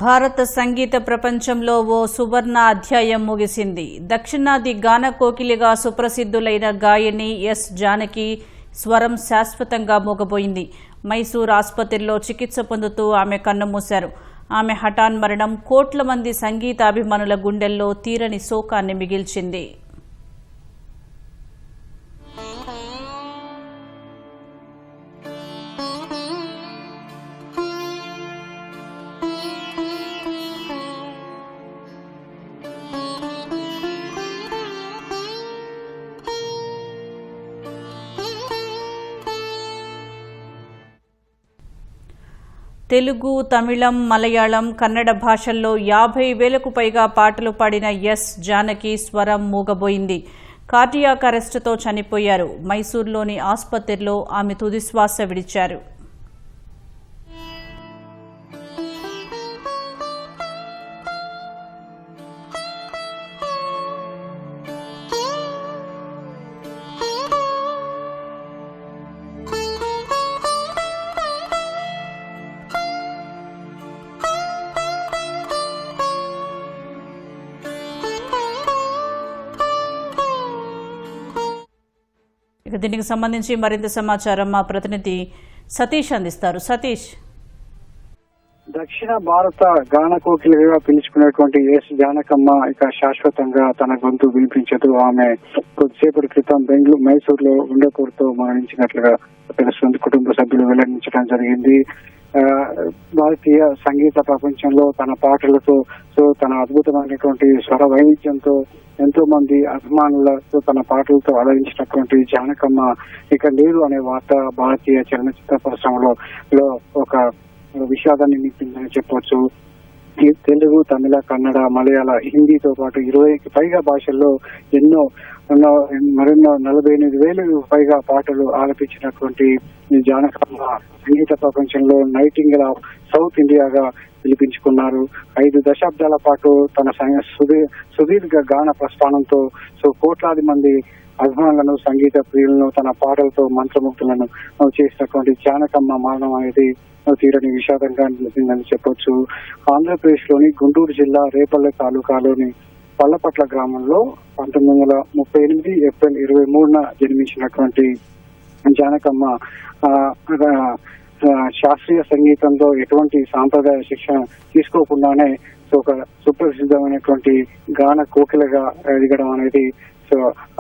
భారత సంగీత ప్రపంచంలో ఓ సువర్ణ అధ్యాయం ముగిసింది. దక్షిణాది గాన కోకిలిగా సుప్రసిద్ధులైన గాయని ఎస్ జానకి స్వరం శాశ్వతంగా మూగబోయింది. మైసూర్ ఆసుపత్రిలో చికిత్స పొందుతూ ఆమె కన్నుమూశారు. ఆమె హఠాన్మరణం కోట్ల మంది సంగీతాభిమానుల గుండెల్లో తీరని శోకాన్ని మిగిల్చింది. తెలుగు, తమిళం, మలయాళం, కన్నడ భాషల్లో 50,000కు పైగా పాటలు పాడిన ఎస్ జానకి స్వరం మూగబోయింది. కార్డియాక్ అరెస్టుతో చనిపోయారు. మైసూర్లోని ఆసుపత్రిలో ఆమె తుదిశ్వాస విడిచారు. దీనికి సంబంధించి మరింత సమాచారం మా ప్రతినిధి సతీష్ అందిస్తారు. సతీష్, దక్షిణ భారత గాన కోకిలిగా పిలుచుకున్నటువంటి ఎస్ జానకమ్మ ఇక శాశ్వతంగా తన గొంతు వినిపించదు. ఆమె కొద్దిసేపటి క్రితం మైసూరులో గుండెపోటుతో మరణించినట్లుగా తెలుస్తుంది. కుటుంబ సభ్యులు వెల్లడించడం జరిగింది. భారతీయ సంగీత ప్రపంచంలో తన పాటలతో తన అద్భుతమైనటువంటి స్వర వైవిధ్యంతో ఎంతో మంది అభిమానులతో తన పాటలతో ఆదరించినటువంటి జానకమ్మ ఇక లేరు అనే వార్త భారతీయ చలనచిత్ర పరిశ్రమలో ఒక విషాదాన్ని నింపిందని చెప్పొచ్చు. తెలుగు, తమిళ, కన్నడ, మలయాళ, హిందీతో పాటు 20కి పైగా భాషల్లో మరెన్నో 48,000కు పైగా పాటలు ఆలపించినటువంటి జానకమ్మ సంగీత ప్రపంచంలో నైటింగేల్ ఆఫ్ సౌత్ ఇండియాగా పిలిపించుకున్నారు. 5 దశాబ్దాల పాటు తన సుదీర్ఘ గాన ప్రస్థానంతో కోట్లాది మంది అభిమానులను, సంగీత ప్రియులను తన పాటలతో మంత్రముగ్ధులను చేసినటువంటి జానకమ్మ మరణం అనేది తీరని విషాదంగా నిలిచిందని చెప్పొచ్చు. ఆంధ్రప్రదేశ్ లోని గుంటూరు జిల్లా రేపల్లె తాలూకాలోని పల్లపట్ల గ్రామంలో 1938 ఏప్రిల్ 23న జన్మించినటువంటి జానకమ్మ శాస్త్రీయ సంగీతంలో ఎటువంటి సాంప్రదాయ శిక్షణ తీసుకోకుండానే ఒక సుప్రసిద్ధమైనటువంటి గాన కోకిలగా ఎదగడం అనేది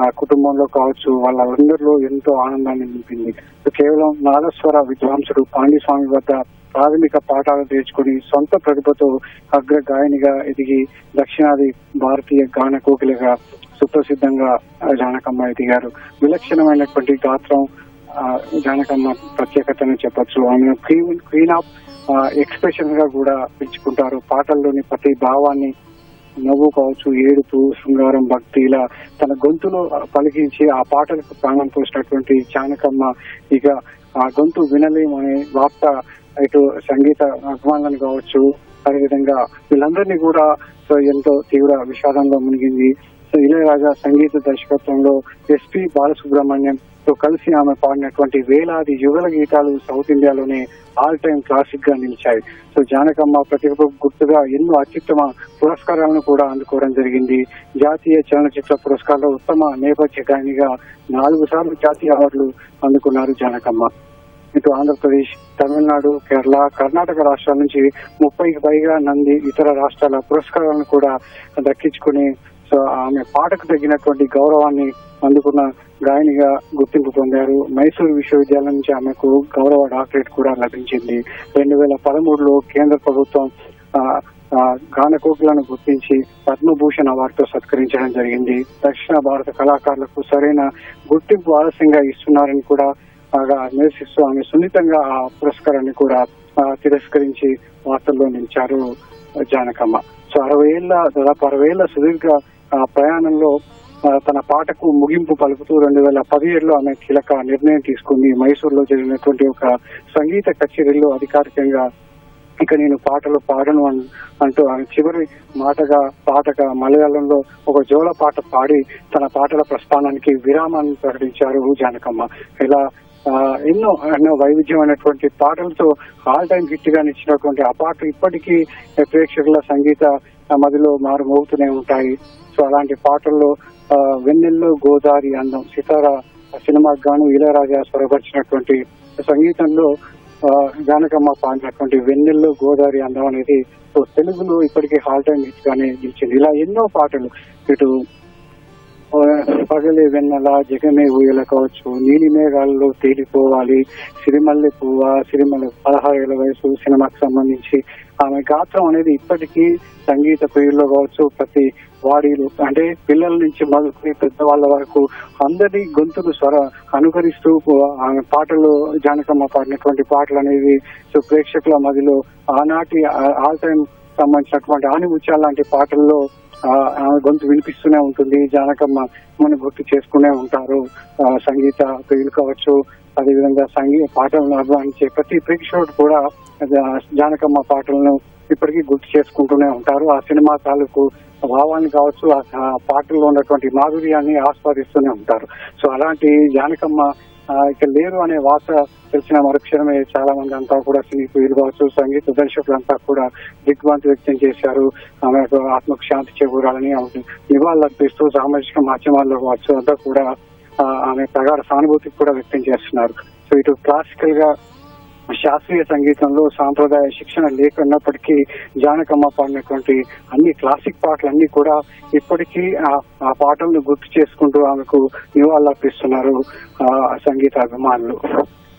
ఆ కుటుంబంలో కావచ్చు వాళ్ళందరిలో ఎంతో ఆనందాన్ని నింపింది. కేవలం నాదస్వర విద్వాంసుడు పాండ్యస్వామి వద్ద ప్రాథమిక పాఠాలు నేర్చుకుని సొంత ప్రతిభతో అగ్ర గాయనిగా ఎదిగి దక్షిణాది భారతీయ గాన కోకిలగా సుప్రసిద్ధంగా జానకమ్మ ఎదిగారు. విలక్షణమైనటువంటి గాత్రం జానకమ్మ ప్రత్యేకతని చెప్పొచ్చు. ఆమె క్వీన్ ఆఫ్ ఎక్స్ప్రెషన్ గా కూడా పిలుచుకుంటారు. పాటల్లోని ప్రతి భావాన్ని, నవ్వు కావచ్చు, ఏడుపు, శృంగారం, భక్తి ఇలా తన గొంతులో పలికించి ఆ పాటలకు ప్రాణం పోసినటువంటి జానకమ్మ ఇక ఆ గొంతు వినలేమనే వార్త ఇటు సంగీత అభిమానులను కావచ్చు, అదేవిధంగా వీళ్ళందరినీ కూడా ఎంతో తీవ్ర విషాదంలో మునిగింది. ఇళయరాజా సంగీత దర్శకత్వంలో ఎస్పి బాలసుబ్రహ్మణ్యంతో కలిసి ఆమె పాడినటువంటి వేలాది యుగల గీతాలు సౌత్ ఇండియాలోనే ఆల్ టైమ్ క్లాసిక్ గా నిలిచాయి. జానకమ్మ ప్రతిభకు గుర్తుగా ఎన్నో అత్యుత్తమ పురస్కారాలను కూడా అందుకోవడం జరిగింది. జాతీయ చలనచిత్ర పురస్కారంలో ఉత్తమ నేపథ్య గాయనిగా 4 సార్లు జాతీయ అవార్డులు అందుకున్నారు జానకమ్మ. ఇటు ఆంధ్రప్రదేశ్, తమిళనాడు, కేరళ, కర్ణాటక రాష్ట్రాల నుంచి 30కి పైగా నంది ఇతర రాష్ట్రాల పురస్కారాలను కూడా దక్కించుకుని ఆమె పాటకు తగినటువంటి గౌరవాన్ని అందుకున్న గాయనిగా గుర్తింపు పొందారు. మైసూరు విశ్వవిద్యాలయం నుంచి ఆమెకు గౌరవ డాక్టరేట్ కూడా లభించింది. 2013లో కేంద్ర ప్రభుత్వం గాన కోకిలను గుర్తించి పద్మభూషణ్ అవార్డుతో సత్కరించడం జరిగింది. దక్షిణ భారత కళాకారులకు సరైన గుర్తింపు ఆలస్యంగా ఇస్తున్నారని కూడా నిరసిస్తూ ఆమె సున్నితంగా ఆ పురస్కారాన్ని కూడా తిరస్కరించి వార్తల్లో నిలిచారు జానకమ్మ. దాదాపు 60 ఏళ్ల సుదీర్ఘ ప్రయాణంలో తన పాటకు ముగింపు పలుకుతూ 2017లో ఆమె కీలక నిర్ణయం తీసుకుంది. మైసూరులో జరిగినటువంటి ఒక సంగీత కచేరీలో అధికారికంగా ఇక నేను పాటలు పాడను అంటూ ఆమె చివరి పాటగా మలయాళంలో ఒక జోల పాట పాడి తన పాటల ప్రస్థానానికి విరామాన్ని ప్రకటించారు జానకమ్మ. ఇలా ఎన్నో వైవిధ్యమైనటువంటి పాటలతో ఆల్ టైమ్ హిట్ గా నిచ్చినటువంటి ఆ పాటలు ఇప్పటికీ ప్రేక్షకుల సంగీత మదిలో మారుమోగుతూనే ఉంటాయి. సో అలాంటి పాటల్లో వెన్నెల్లో గోదావరి అందం సితార సినిమాకు గాను ఇళయరాజా స్వరపరిచినటువంటి సంగీతంలో జానకమ్మ పాడినటువంటి వెన్నెల్లో గోదావరి అందం అనేది తెలుగులో ఇప్పటికీ ఆల్ టైమ్ హిట్ గానే నిలిచింది. ఇలా ఎన్నో పాటలు, ఇటు పగలే వెన్నెల జగమే ఊయల కావచ్చు, నీలి మేఘాలలో తేలిపోవాలి, సిరిమల్లె పువ్వ, సిరిమల్లె 16 ఏళ్ల వయసు సినిమాకి సంబంధించి ఆమె గాత్రం అనేది ఇప్పటికీ సంగీత ప్రియుల్లో కావచ్చు, ప్రతి వాడీలు అంటే పిల్లల నుంచి మొదలుకొని పెద్దవాళ్ళ వరకు అందరి గొంతులు అనుకరిస్తూ ఆమె పాటలు, జానకమ్మ పాడినటువంటి పాటలు అనేవి సో ప్రేక్షకుల మదిలో ఆనాటి ఆల్ టైమ్ సంబంధించినటువంటి ఆనిముత్యాల లాంటి పాటల్లో ఆమె గొంతు వినిపిస్తూనే ఉంటుంది. జానకమ్మ మనం గుర్తు చేసుకునే ఉంటారు సంగీత ప్రియులు కావచ్చు. అదేవిధంగా సంగీత పాటలను అభిమానించే ప్రతి ప్రేక్షకుడు కూడా జానకమ్మ పాటలను ఇప్పటికీ గుర్తు చేసుకుంటూనే ఉంటారు. ఆ సినిమా తాలూకు భావాన్ని కావచ్చు, ఆ పాటల్లో ఉన్నటువంటి మాధుర్యాన్ని ఆస్వాదిస్తూనే ఉంటారు. సో అలాంటి జానకమ్మ ఇక్కడ లేరు అనే వార్త తెలిసిన మరుక్షణమే చాలా మంది అంతా కూడా సినీ ప్రియులు కావచ్చు, సంగీత దర్శకులంతా కూడా దిగ్భ్రాంతి వ్యక్తం చేశారు. ఆమెకు ఆత్మకు శాంతి చేకూరాలని నివాళులర్పిస్తూ సామాజిక మాధ్యమాల్లో కావచ్చు అంతా కూడా ఆమె ప్రగాఢ సానుభూతి కూడా వ్యక్తం చేస్తున్నారు. సో ఇటు క్లాసికల్ గా శాస్త్రీయ సంగీతంలో సాంప్రదాయ శిక్షణ లేకున్నప్పటికీ జానకమ్మ పాడినటువంటి అన్ని క్లాసిక్ పాటలన్నీ కూడా ఇప్పటికీ ఆ పాటలను గుర్తు చేసుకుంటూ ఆమెకు నివాళులర్పిస్తున్నారు సంగీత అభిమానులు.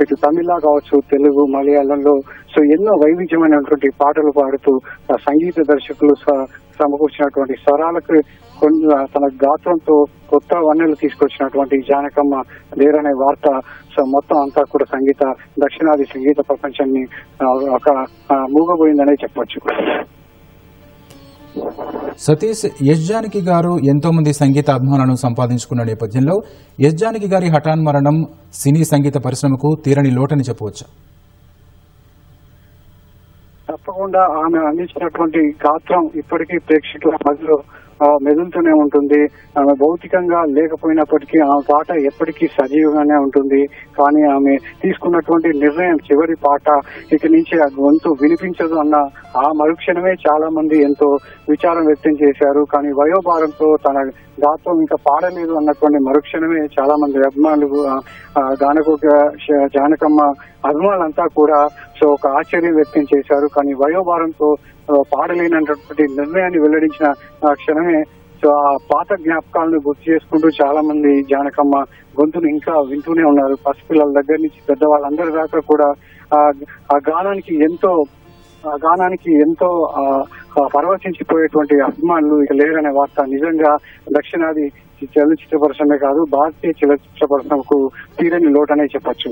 ఇటు తమిళ కావచ్చు, తెలుగు, మలయాళంలో సో ఎన్నో వైవిధ్యమైనటువంటి పాటలు పాడుతూ సంగీత దర్శకులు సమకూర్చినటువంటి స్వరాలకు తన గాత్రంతో కొత్త వన్నెలు తీసుకొచ్చినటువంటి జానకమ్మ లేరనే వార్త సో మొత్తం అంతా కూడా దక్షిణాది సంగీత ప్రపంచాన్ని ఒక మూగబోయిందనే చెప్పొచ్చు. సతీష్, ఎస్ జానకి గారు ఎంతో మంది సంగీత అభిమానులను సంపాదించుకున్న నేపథ్యంలో ఎస్ జానకి గారి హఠాన్మరణం సినీ సంగీత పరిశ్రమకు తీరని లోటని చెప్పవచ్చు. తప్పకుండా ఆమె అందించినటువంటి గాత్రం ఇప్పటికీ ప్రేక్షకుల మధ్యలో మెదులుతూనే ఉంటుంది. ఆమె భౌతికంగా లేకపోయినప్పటికీ ఆమె పాట ఎప్పటికీ సజీవంగానే ఉంటుంది. కానీ ఆమె తీసుకున్నటువంటి నిర్ణయం చివరి పాట ఇక నుంచి ఆ గొంతు వినిపించదు అన్న ఆ మరుక్షణమే చాలా మంది ఎంతో విచారం వ్యక్తం చేశారు. కానీ వయోభారంతో తన గాత్రం ఇంకా పాడలేదు అన్నటువంటి మరుక్షణమే చాలా మంది అభిమానులు జానకమ్మ అభిమానులంతా కూడా సో ఒక ఆశ్చర్యం వ్యక్తం చేశారు. కానీ వయోభారంతో పాడలేనటువంటి నిర్ణయాన్ని వెల్లడించిన క్షణమే సో ఆ పాత జ్ఞాపకాలను గుర్తు చేసుకుంటూ చాలా మంది జానకమ్మ గొంతును ఇంకా వింటూనే ఉన్నారు. పసిపిల్లల దగ్గర నుంచి పెద్దవాళ్ళందరి దాకా కూడా ఆ గానానికి ఎంతో పరవశించిపోయేటువంటి అభిమానులు ఇక లేరనే వార్త నిజంగా దక్షిణాది చలనచిత్ర పరిశ్రమే కాదు, భారతీయ చలనచిత్ర పరిశ్రమకు తీరని లోటనే చెప్పొచ్చు.